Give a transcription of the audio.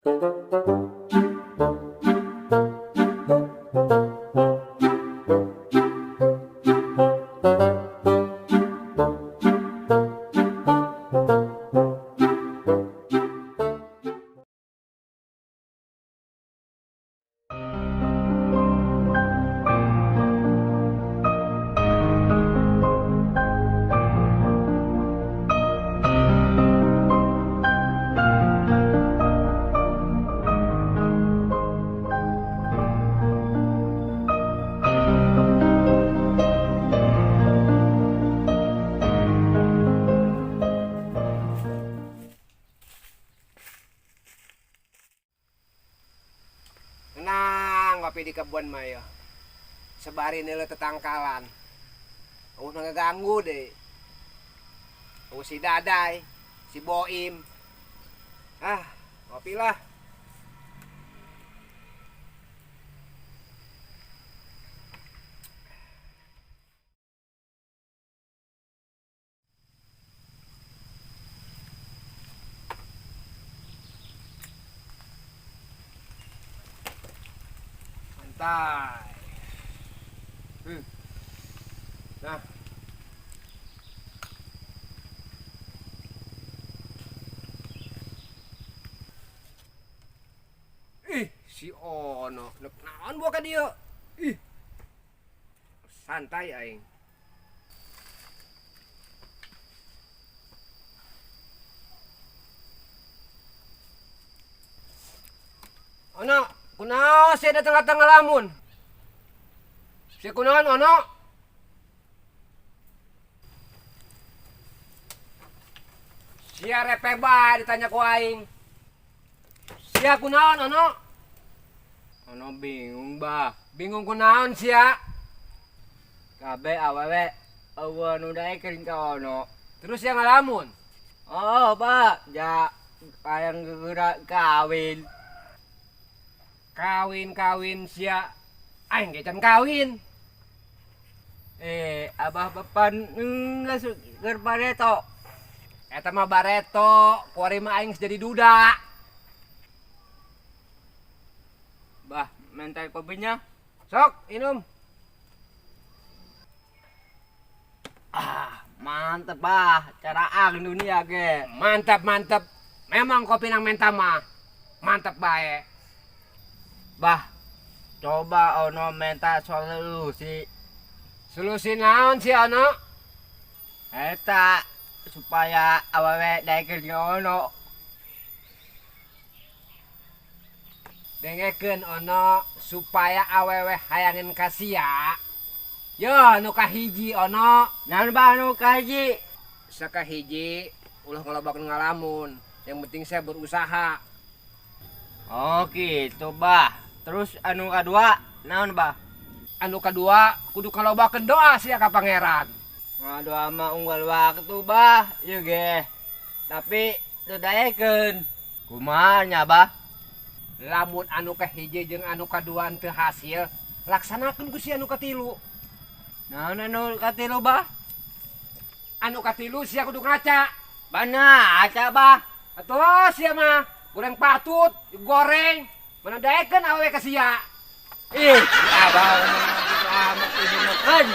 Tenang, ngopi di kebun mayo. Sebari nilai tetangkalan. Ngeganggu deh. Si Dadai, si Boim. Ngopi lah. Santai. Nah. Si Ono, naon buah ka dieu? Santai aing. Ono, kunaon sia datang datang ngalamun? Si kunaon Ono? Sia repe bae ditanya ku aing. Sia kunaon Ono? Ono bingung bah. Bingung kunaon sia? Kabe awewe eueuh nu daekeun ka Ono. Terus yang ngalamun? Oh, Pak, ja hayang geura kawin. Kawin sia aing ge can kawin. Abah bepan geus keur bareto. Eta mah bareto, kuari mah aing jadi duda. Bah, mentai kopinya. Sok, minum. Mantep bah, caraang dunia ge. Mantap. Memang kopi nang menta mah mantap bae. Bah, coba Ono menta solusi. Solusi naon sih Ono? Eta supaya awewe daekeun ka Ono. Dengekeun Ono supaya awewe hayangin ka sia. Yo, nu kahiji Ono. Naon bah nu kahiji? Sakahiji ulah ngalobakeun ngalamun. Yang penting saya berusaha. Oh gitu bah. Terus anu kadua naon bah? Anu kadua kudu ngalobakeun doa sia ka pangeran. Doa mah unggal waktu bah, ieu ge. Tapi teu daekeun. Kumaha nya bah? Lamun anu kahiji jeung anu kadua teu hasil, laksanakeun ku si anu katilu. Naon anu katilu bah? Anu katilu sia kudu ngaca. Bana aca bah. Atuh sia mah goreng patut, goreng. Mana daekeun awewe ka sia. Abah ngomong gitu amat ini meukeun.